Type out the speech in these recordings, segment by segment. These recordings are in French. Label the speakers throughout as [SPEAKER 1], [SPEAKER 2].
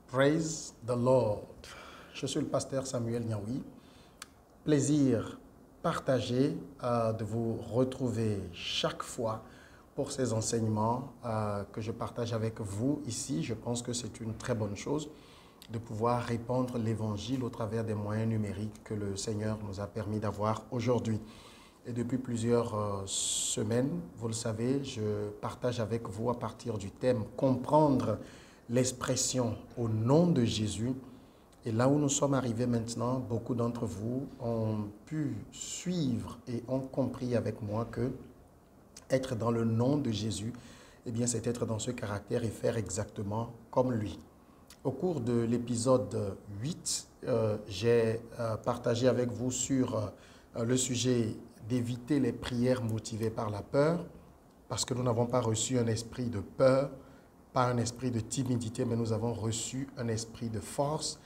[SPEAKER 1] Praise the Lord. Je suis le pasteur Samuel Niaoui. Plaisir partagé de vous retrouver chaque fois pour ces enseignements que je partage avec vous ici. Je pense que c'est une très bonne chose de pouvoir répandre l'évangile au travers des moyens numériques que le Seigneur nous a permis d'avoir aujourd'hui. Et depuis plusieurs semaines, vous le savez, je partage avec vous à partir du thème « Comprendre l'expression au nom de Jésus ». Et là où nous sommes arrivés maintenant, beaucoup d'entre vous ont pu suivre et ont compris avec moi que être dans le nom de Jésus, eh bien, c'est être dans ce caractère et faire exactement comme lui. Au cours de l'épisode 8, j'ai partagé avec vous sur le sujet d'éviter les prières motivées par la peur, parce que nous n'avons pas reçu un esprit de peur, pas un esprit de timidité, mais nous avons reçu un esprit de force.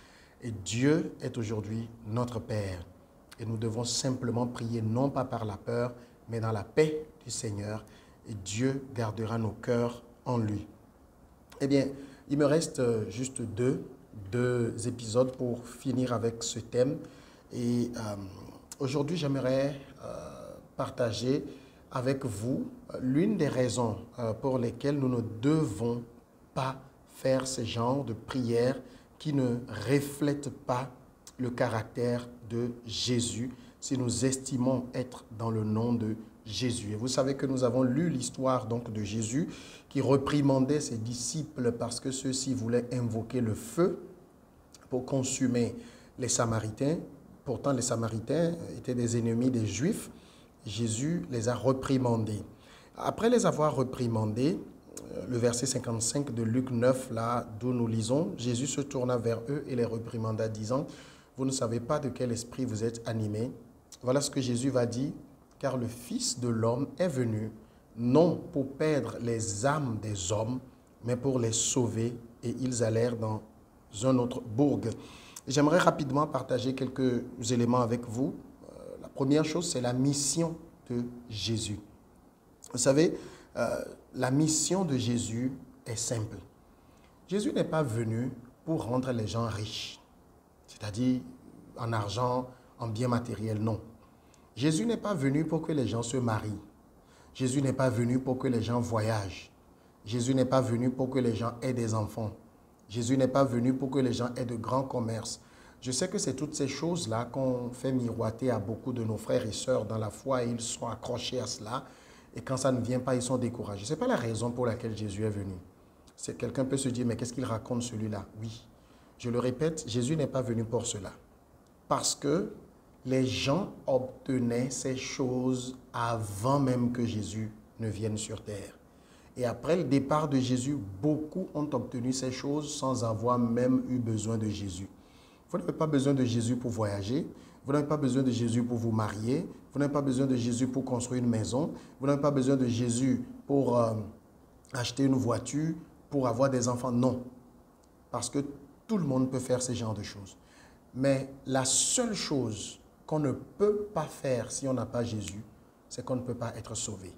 [SPEAKER 1] Et Dieu est aujourd'hui notre Père. Et nous devons simplement prier, non pas par la peur, mais dans la paix du Seigneur. Et Dieu gardera nos cœurs en lui. Eh bien, il me reste juste deux épisodes pour finir avec ce thème. Et aujourd'hui, j'aimerais partager avec vous l'une des raisons pour lesquelles nous ne devons pas faire ce genre de prière qui ne reflètent pas le caractère de Jésus si nous estimons être dans le nom de Jésus. Et vous savez que nous avons lu l'histoire donc de Jésus qui réprimandait ses disciples parce que ceux-ci voulaient invoquer le feu pour consumer les Samaritains. Pourtant, les Samaritains étaient des ennemis des Juifs. Jésus les a réprimandés. Après les avoir réprimandés, le verset 55 de Luc 9, là d'où nous lisons, Jésus se tourna vers eux et les réprimanda, disant, « Vous ne savez pas de quel esprit vous êtes animés. » Voilà ce que Jésus va dire, « Car le Fils de l'homme est venu, non pour perdre les âmes des hommes, mais pour les sauver. » Et ils allèrent dans un autre bourg. J'aimerais rapidement partager quelques éléments avec vous. La première chose, c'est la mission de Jésus. Vous savez, la mission de Jésus est simple. Jésus n'est pas venu pour rendre les gens riches, c'est-à-dire en argent, en biens matériels, non. Jésus n'est pas venu pour que les gens se marient. Jésus n'est pas venu pour que les gens voyagent. Jésus n'est pas venu pour que les gens aient des enfants. Jésus n'est pas venu pour que les gens aient de grands commerces. Je sais que c'est toutes ces choses-là qu'on fait miroiter à beaucoup de nos frères et sœurs dans la foi et ils sont accrochés à cela. Et quand ça ne vient pas, ils sont découragés. Ce n'est pas la raison pour laquelle Jésus est venu. Quelqu'un peut se dire, mais qu'est-ce qu'il raconte celui-là? Oui, je le répète, Jésus n'est pas venu pour cela. Parce que les gens obtenaient ces choses avant même que Jésus ne vienne sur terre. Et après le départ de Jésus, beaucoup ont obtenu ces choses sans avoir même eu besoin de Jésus. Vous n'avez pas besoin de Jésus pour voyager. Vous n'avez pas besoin de Jésus pour vous marier. Vous n'avez pas besoin de Jésus pour construire une maison. Vous n'avez pas besoin de Jésus pour acheter une voiture, pour avoir des enfants. Non. Parce que tout le monde peut faire ce genre de choses. Mais la seule chose qu'on ne peut pas faire si on n'a pas Jésus, c'est qu'on ne peut pas être sauvé.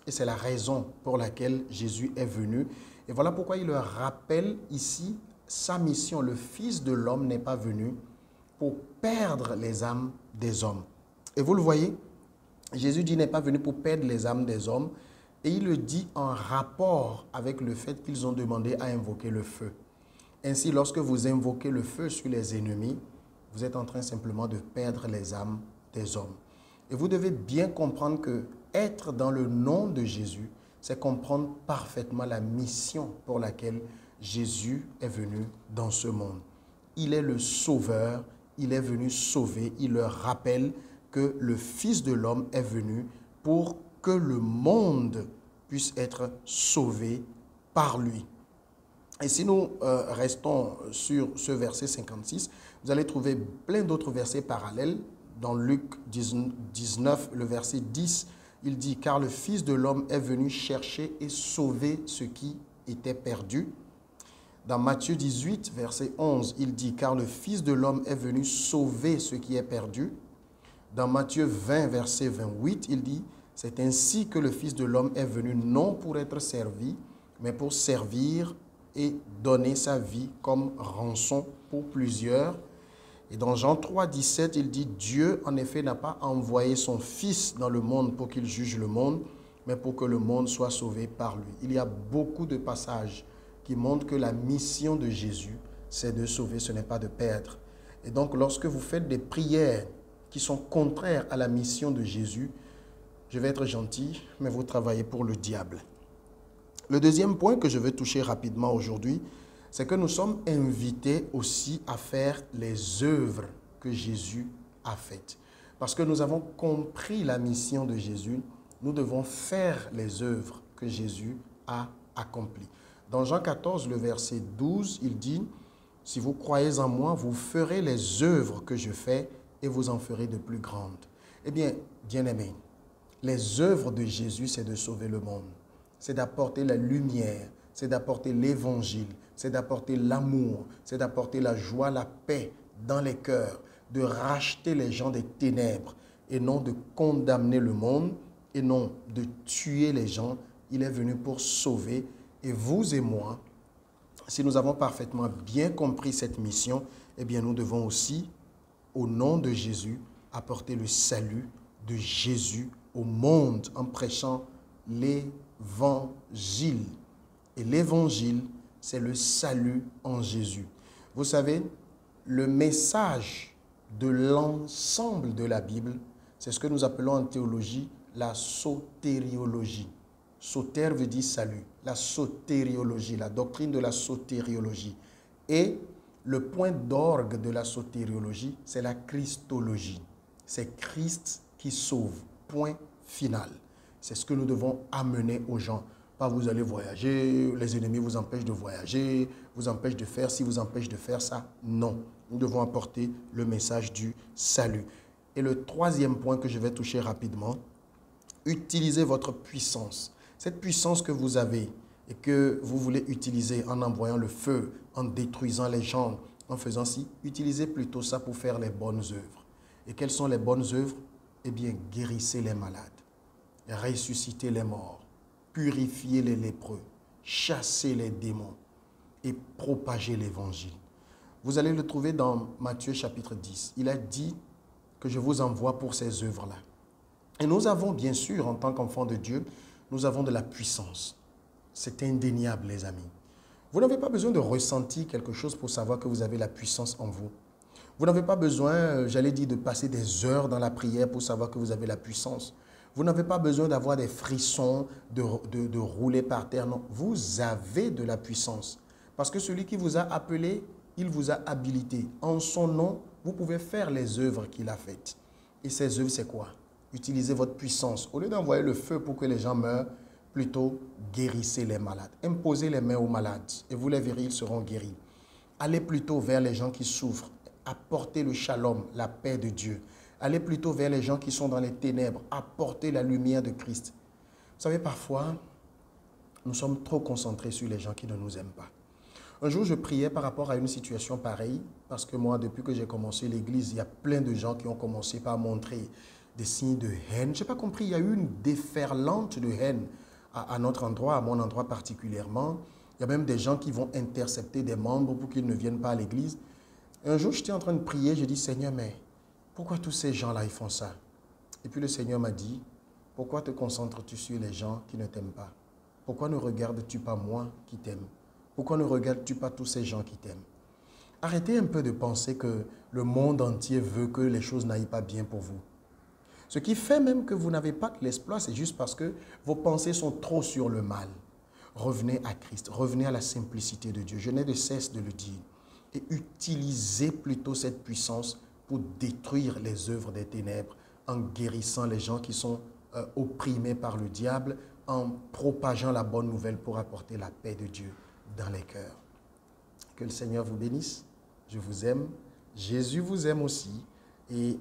[SPEAKER 1] Et c'est la raison pour laquelle Jésus est venu. Et voilà pourquoi il leur rappelle ici sa mission. Le Fils de l'homme n'est pas venu pour perdre les âmes des hommes. Et vous le voyez, Jésus dit n'est pas venu pour perdre les âmes des hommes. Et il le dit en rapport avec le fait qu'ils ont demandé à invoquer le feu. Ainsi, lorsque vous invoquez le feu sur les ennemis, vous êtes en train simplement de perdre les âmes des hommes. Et vous devez bien comprendre que être dans le nom de Jésus, c'est comprendre parfaitement la mission pour laquelle Jésus est venu dans ce monde. Il est le sauveur, il est venu sauver, il leur rappelle que le Fils de l'homme est venu pour que le monde puisse être sauvé par lui. Et si nous restons sur ce verset 56, vous allez trouver plein d'autres versets parallèles. Dans Luc 19, le verset 10, il dit « Car le Fils de l'homme est venu chercher et sauver ce qui était perdu. » Dans Matthieu 18, verset 11, il dit « Car le Fils de l'homme est venu sauver ce qui est perdu. » Dans Matthieu 20, verset 28, il dit « C'est ainsi que le Fils de l'homme est venu non pour être servi, mais pour servir et donné sa vie comme rançon pour plusieurs. Et dans Jean 3, 17, il dit, Dieu en effet n'a pas envoyé son Fils dans le monde pour qu'il juge le monde, mais pour que le monde soit sauvé par lui. Il y a beaucoup de passages qui montrent que la mission de Jésus, c'est de sauver, ce n'est pas de perdre. Et donc, lorsque vous faites des prières qui sont contraires à la mission de Jésus, je vais être gentil, mais vous travaillez pour le diable. Le deuxième point que je veux toucher rapidement aujourd'hui, c'est que nous sommes invités aussi à faire les œuvres que Jésus a faites. Parce que nous avons compris la mission de Jésus, nous devons faire les œuvres que Jésus a accomplies. Dans Jean 14, le verset 12, il dit, « Si vous croyez en moi, vous ferez les œuvres que je fais et vous en ferez de plus grandes. » Eh bien, bien-aimés, les œuvres de Jésus, c'est de sauver le monde. C'est d'apporter la lumière, c'est d'apporter l'évangile, c'est d'apporter l'amour, c'est d'apporter la joie, la paix dans les cœurs, de racheter les gens des ténèbres et non de condamner le monde et non de tuer les gens. Il est venu pour sauver. Et vous et moi, si nous avons parfaitement bien compris cette mission, eh bien nous devons aussi, au nom de Jésus, apporter le salut de Jésus au monde en prêchant l'évangile. Et l'évangile, c'est le salut en Jésus. Vous savez, le message de l'ensemble de la Bible, c'est ce que nous appelons en théologie la sotériologie. Soter veut dire salut. La sotériologie, la doctrine de la sotériologie. Et le point d'orgue de la sotériologie, c'est la christologie. C'est Christ qui sauve. Point final. C'est ce que nous devons amener aux gens. Pas vous allez voyager, les ennemis vous empêchent de voyager, vous empêchent de faire ci, vous empêchent de faire ça. Non, nous devons apporter le message du salut. Et le troisième point que je vais toucher rapidement, utilisez votre puissance. Cette puissance que vous avez et que vous voulez utiliser en envoyant le feu, en détruisant les gens, en faisant ci, utilisez plutôt ça pour faire les bonnes œuvres. Et quelles sont les bonnes œuvres? Eh bien, guérissez les malades, ressuscitez les morts, purifiez les lépreux, chassez les démons et propagez l'évangile. Vous allez le trouver dans Matthieu chapitre 10. Il a dit que je vous envoie pour ces œuvres-là. Et nous avons bien sûr, en tant qu'enfants de Dieu, nous avons de la puissance. C'est indéniable, les amis. Vous n'avez pas besoin de ressentir quelque chose pour savoir que vous avez la puissance en vous. Vous n'avez pas besoin, j'allais dire, de passer des heures dans la prière pour savoir que vous avez la puissance. Vous n'avez pas besoin d'avoir des frissons, de rouler par terre. Non, vous avez de la puissance. Parce que celui qui vous a appelé, il vous a habilité. En son nom, vous pouvez faire les œuvres qu'il a faites. Et ces œuvres, c'est quoi? Utilisez votre puissance. Au lieu d'envoyer le feu pour que les gens meurent, plutôt guérissez les malades. Imposez les mains aux malades et vous les verrez, ils seront guéris. Allez plutôt vers les gens qui souffrent. Apportez le shalom, la paix de Dieu. Allez plutôt vers les gens qui sont dans les ténèbres. Apportez la lumière de Christ. Vous savez, parfois, nous sommes trop concentrés sur les gens qui ne nous aiment pas. Un jour, je priais par rapport à une situation pareille, parce que moi, depuis que j'ai commencé l'église, il y a plein de gens qui ont commencé par montrer des signes de haine. Je n'ai pas compris, il y a eu une déferlante de haine à notre endroit, à mon endroit particulièrement. Il y a même des gens qui vont intercepter des membres pour qu'ils ne viennent pas à l'église. Un jour, j'étais en train de prier, j'ai dit, Seigneur, mais pourquoi tous ces gens-là, ils font ça? Et puis le Seigneur m'a dit, pourquoi te concentres-tu sur les gens qui ne t'aiment pas? Pourquoi ne regardes-tu pas moi qui t'aime? Pourquoi ne regardes-tu pas tous ces gens qui t'aiment? Arrêtez un peu de penser que le monde entier veut que les choses n'aillent pas bien pour vous. Ce qui fait même que vous n'avez pas de l'exploit, c'est juste parce que vos pensées sont trop sur le mal. Revenez à Christ, revenez à la simplicité de Dieu. Je n'ai de cesse de le dire. Et utilisez plutôt cette puissance pour détruire les œuvres des ténèbres en guérissant les gens qui sont opprimés par le diable, en propageant la bonne nouvelle pour apporter la paix de Dieu dans les cœurs. Que le Seigneur vous bénisse. Je vous aime. Jésus vous aime aussi. Et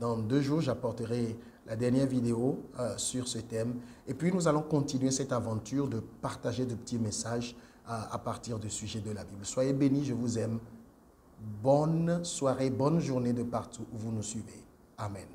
[SPEAKER 1] dans 2 jours, j'apporterai la dernière vidéo sur ce thème. Et puis, nous allons continuer cette aventure de partager de petits messages à partir du sujet de la Bible. Soyez bénis, je vous aime. Bonne soirée, bonne journée de partout où vous nous suivez. Amen.